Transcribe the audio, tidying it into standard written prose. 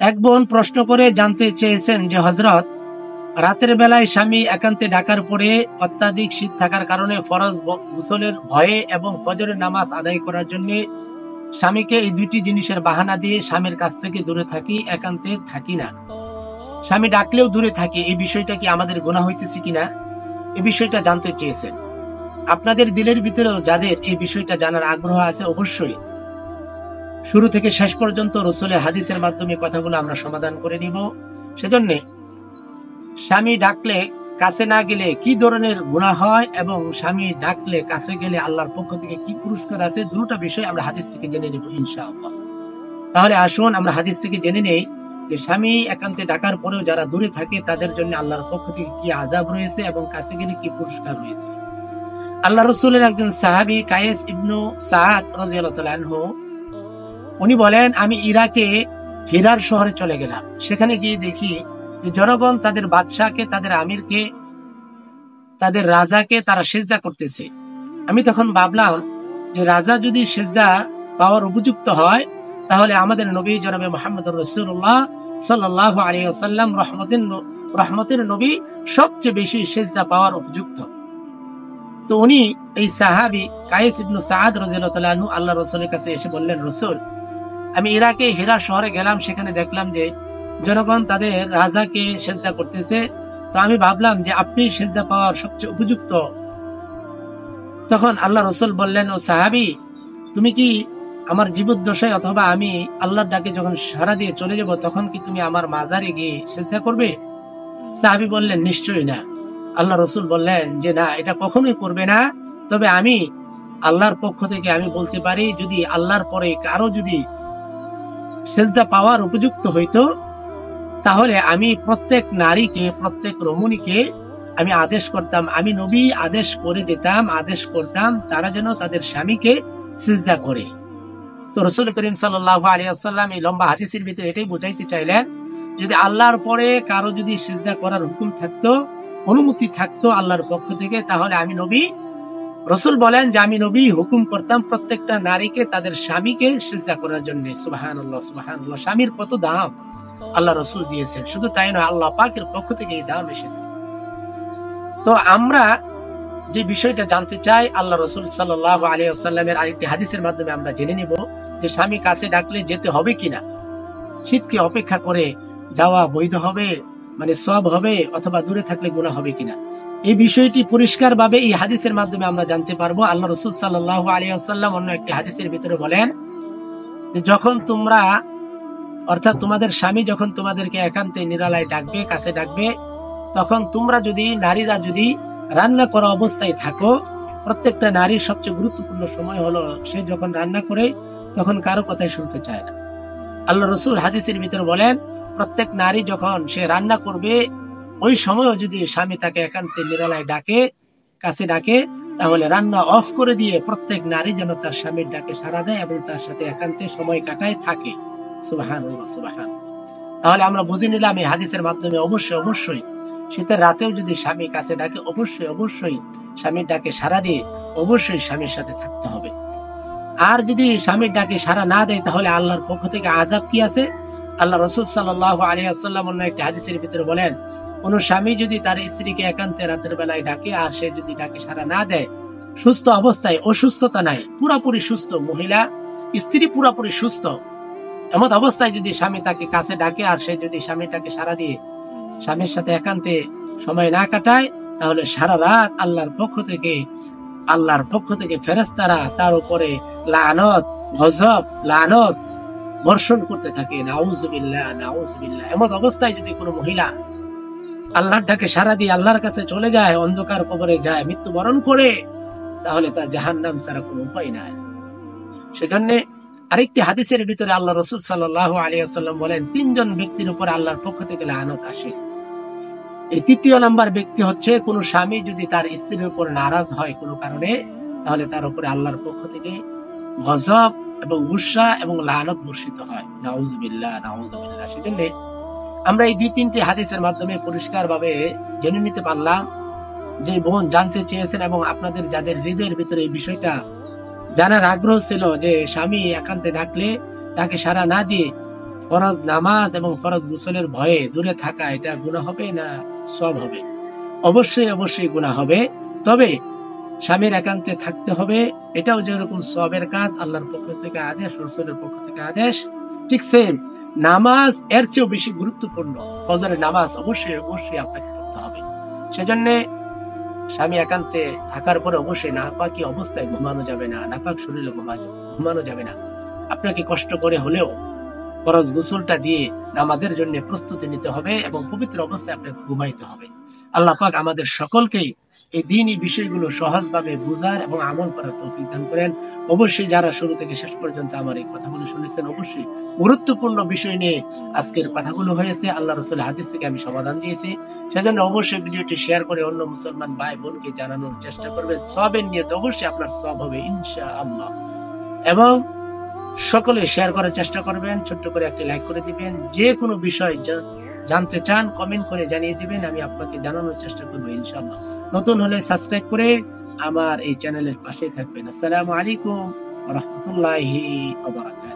এক বোন প্রশ্ন করে জানতে চেয়েছেন যে হযরত, রাতের বেলায় স্বামী একান্তে ডাকার পরে অত্যাধিক শীত থাকার কারণে ফরজ গোসলের ভয়ে এবং ফজরের নামাজ আদায় করার জন্য স্বামীকে এই দুইটি জিনিসের বাহানা দিয়ে স্বামীর কাছ থেকে দূরে থাকি, একান্তে থাকি না। স্বামী ডাকলেও দূরে থাকি, এই বিষয়টা কি আমাদের গুনাহ হইতেছে কিনা, এই বিষয়টা জানতে চেয়েছেন। আপনাদের দিলের ভিতরেও যাদের এই বিষয়টা জানার আগ্রহ আছে, অবশ্যই শুরু থেকে শেষ পর্যন্ত রাসূলের হাদিসের মাধ্যমে কথাগুলো আমরা সমাধান করে নিব। সেজন্য স্বামী ডাকলে কাছে না গেলে কি ধরনের গুনাহ হয় এবং স্বামী ডাকলে কাছে গেলে আল্লাহর পক্ষ থেকে কি পুরস্কার আছে, দুটো বিষয় আমরা হাদিস থেকে জেনে নেব ইনশাআল্লাহ। তাহলে আসুন আমরা হাদিস থেকে জেনে নেই যে স্বামী একান্তে ডাকার পরেও যারা দূরে থাকে তাদের জন্য আল্লাহর পক্ষ থেকে কি আযাব রয়েছে এবং কাছে গেলে কি পুরস্কার রয়েছে। আল্লাহ রাসূলের একজন সাহাবী কায়েস ইবনু সাআদ রাদিয়াল্লাহু তাআলা আনহু, উনি বলেন, আমি ইরাকে হিরার শহরে চলে গেলাম। সেখানে গিয়ে দেখি যে জনগণ তাদের বাদশাকে, তাদের আমিরকে, তাদের রাজাকে তারা সিজদা করতেছে। আমি তখন ভাবলাম যে রাজা যদি সিজদা পাওয়ার উপযুক্ত হয় তাহলে আমাদের নবী জনাবে মুহাম্মদুর রাসূলুল্লাহ সাল্লাল্লাহু আলাইহি ওয়াসাল্লাম রহমতের নবী সবচেয়ে বেশি সিজদা পাওয়ার উপযুক্ত। তো উনি এই সাহাবী কায়েস ইবনু সাআদ রাদিয়াল্লাহু তাআলা আনহু আল্লাহ রাসূলের কাছে এসে বললেন, রাসূল, আমি ইরাকে হিরা শহরে গেলাম, সেখানে দেখলাম যে জনগণ তাদের রাজাকে সিজদা করতেছে। তো আমি ভাবলাম যে আপনি সিজদা পাওয়ার সবচেয়ে উপযুক্ত। তখন আল্লাহ রাসূল বললেন, ও সাহাবী, তুমি কি আমার জীবদ্দশায় অথবা আমি আল্লাহর ডাকে যখন সাড়া দিয়ে চলে যাব তখন কি তুমি আমার মাজারে গিয়ে সিজদা করবে? সাহাবী বললেন, নিশ্চয়ই না। আল্লাহ রাসূল বললেন যে না, এটা কখনোই করবে না। তবে আমি আল্লাহর পক্ষ থেকে আমি বলতে পারি, যদি আল্লাহর পরে কারো যদি সিজদা পাওয়ার উপযুক্ত হইতো তাহলে আমি প্রত্যেক নারীকে, প্রত্যেক রমণীকে আমি আদেশ করতাম, আমি নবী আদেশ করে দিতাম, আদেশ করতাম তারা যেন তাদের স্বামীকে সিজদা করে। তো রাসূল করিম সাল্লাল্লাহু আলাইহি ওয়াসাল্লাম এই লম্বা হাদিসের ভিতরে এটাই বুঝাইতে চাইলেন, যদি আল্লাহর পরে কারো যদি সিজদা করার হুকুম থাকতো, অনুমতি থাকতো আল্লাহর পক্ষ থেকে, তাহলে আমি নবী, রাসূল বলেন যে আমি নবী হুকুম করতাম প্রত্যেকটা নারীকে তাদের স্বামীকে সিজদা করার জন্য। সুবহানাল্লাহ, সুবহানাল্লাহ। স্বামীর কত দাম আল্লাহ রাসূল দিয়েছেন। শুধু তাই নয়, আল্লাহ পাকের পক্ষ থেকে এই দাম এসেছে। তো আমরা যে বিষয়টা জানতে চাই, আল্লাহ রাসূল সাল্লাল্লাহু আলাইহি ওয়াসাল্লামের আরেকটি হাদিসের মাধ্যমে আমরা জেনে নিব যে স্বামী কাছে ডাকলে যেতে হবে কিনা, শীতকে অপেক্ষা করে যাওয়া বৈধ হবে, মানে সওয়াব হবে, অথবা দূরে থাকলে গুনাহ হবে কিনা। এই বিষয়টি পরিষ্কারভাবে এই হাদিসের মাধ্যমে আমরা জানতে পারবো। আল্লাহ রাসূল সাল্লাল্লাহু আলাইহি ওয়াসাল্লাম অন্য একটি হাদিসের ভিতরে বলেন যে যখন তোমরা, অর্থাৎ তোমাদের স্বামী যখন তোমাদেরকে একান্তে নিরালায় ডাকবে, কাছে ডাকবে, তখন তোমরা যদি, নারীরা যদি রান্না করা অবস্থায় থাকো, প্রত্যেকটা নারীর সবচেয়ে গুরুত্বপূর্ণ সময় হলো সে যখন রান্না করে তখন কারো কথাই শুনতে চায় না। আল্লাহ রাসূল হাদিসের ভিতরে বলেন, প্রত্যেক নারী যখন সে রান্না করবে ওই সময়ও যদি স্বামী তাকে একান্তে নিরালায় ডাকে, কাছে ডাকে, তাহলে রান্না অফ করে দিয়ে প্রত্যেক নারী যেন তার স্বামীর ডাকে সাড়া দেয় এবং তার সাথে একান্তে সময় কাটায় থাকে। সুবহানাল্লাহ, সুবহানাল্লাহ। তাহলে আমরা বুঝে নিলাম এই হাদিসের মাধ্যমে অবশ্যই শীতের রাতেও যদি স্বামী কাছে ডাকে অবশ্যই স্বামীর ডাকে সাড়া দিয়ে অবশ্যই স্বামীর সাথে থাকতে হবে। আর যদি স্বামীর ডাকে সাড়া না দেয় তাহলে আল্লাহর পক্ষ থেকে আযাব কি আছে। আল্লাহ রাসূল সাল্লাল্লাহু আলাইহি ওয়াসাল্লাম অন্য একটি হাদিসের ভিতরে বলেন, কোন স্বামী যদি তার স্ত্রীকে একান্তে রাতের বেলায় ডাকে আর সে যদি ডাকে সাড়া না দেয়, সুস্থ অবস্থায়, অসুস্থতা নাই, পুরোপুরি সুস্থ মহিলা, স্ত্রী পুরোপুরি সুস্থ, এমন অবস্থায় যদি স্বামী তাকে কাছে ডাকে আর সে যদি স্বামীটাকে সাড়া দিয়ে স্বামীর সাথে একান্তে সময় না কাটায়, তাহলে সারা রাত আল্লাহর পক্ষ থেকে ফেরেশতারা তার উপরে লানত, গজব, লানত বর্ষণ করতে থাকে। নাউযুবিল্লাহ, নাউযুবিল্লাহ। এমন অবস্থায় যদি কোনো মহিলা আল্লাহর ডাকে সাড়া দিয়ে আল্লাহর কাছে চলে যায়, অন্ধকার কবরে যায়, মৃত্যুবরণ করে, তাহলে তার জাহান্নাম ছাড়া কোনো উপায় নাই। সেজন্য আরেকটি হাদিসের ভিতরে আল্লাহ রাসূল সাল্লাল্লাহু আলাইহি ওয়াসাল্লাম বলেন, তিনজন ব্যক্তির উপর আল্লাহর পক্ষ থেকে লানত আসে। এই তৃতীয় নাম্বার ব্যক্তি হচ্ছে কোন স্বামী যদি তার স্ত্রীর উপর নারাজ হয় কোনো কারণে, তাহলে তার উপরে আল্লাহর পক্ষ থেকে গজব এবং গুসা এবং লানত বর্ষিত হয়। নাউযুবিল্লাহ, নাউযুবিল্লাহ। সেজন্য আমরা এই দুই তিনটি হাদিসের মাধ্যমে পরিষ্কারভাবে জেনে নিতে পারলাম যে বোন জানতে চেয়েছেন এবং আপনাদের যাদের হৃদয়ের ভিতরে এই বিষয়টা জানার আগ্রহ ছিল যে স্বামী একান্তে ডাকলে তাকে সাড়া না দিয়ে ফরজ নামাজ এবং ফরজ গোসলের ভয়ে দূরে থাকা এটা গুনাহ হবে না সওয়াব হবে? অবশ্যই অবশ্যই গুনাহ হবে। তবে স্বামীর একান্তে থাকতে হবে, এটাও যেরকম সওয়াবের কাজ, আল্লাহর পক্ষ থেকে আদেশ, রাসূলের পক্ষ থেকে আদেশ, ঠিক সেম নামাজ এর চেয়েও বেশি গুরুত্বপূর্ণ। ফজরের নামাজ অবশ্যই অবশ্যই আপনাকে পড়তে হবে। সেজন্য স্বামী একান্তে থাকার পরে অবশ্যই নাপাকি অবস্থায় ঘুমানো যাবে না, নাপাক শরীরে ঘুমানো যাবে না। আপনাকে কষ্ট করে হলেও ফরজ গোসলটা দিয়ে নামাজের জন্য প্রস্তুতি নিতে হবে এবং পবিত্র অবস্থায় আপনাকে ঘুমাইতে হবে। আল্লাহ পাক আমাদের সকলকেই এই দ্বীনি বিষয়গুলো সহজভাবে বুঝার এবং আমল করার তৌফিক দান করেন। অবশ্যই যারা শুরু থেকে শেষ পর্যন্ত আমার এই কথাগুলো শুনেছেন, অবশ্যই গুরুত্বপূর্ণ বিষয় নিয়ে আজকের কথাগুলো হয়েছে। আল্লাহ রাসূলের হাদিস থেকে আমি সমাধান দিয়েছি। সেজন্য অবশ্যই ভিডিওটি শেয়ার করে অন্য মুসলমান ভাই বোনকে জানানোর চেষ্টা করবেন। সওয়াবের নিয়তে অবশ্যই আপনার সওয়াব হবে ইনশাআল্লাহ। এবং সকলে শেয়ার করার চেষ্টা করবেন, ছোট্ট করে একটি লাইক করে দিবেন। যে কোনো বিষয় জানতে চান কমেন্ট করে জানিয়ে দিবেন, আমি আপনাকে জানানোর চেষ্টা করবো ইনশাআল্লাহ। নতুন হলে সাবস্ক্রাইব করে আমার এই চ্যানেলের পাশেই থাকবেন। আসসালামু আলাইকুম ওয়া রাহমাতুল্লাহি ওয়া বারাকাতুহু।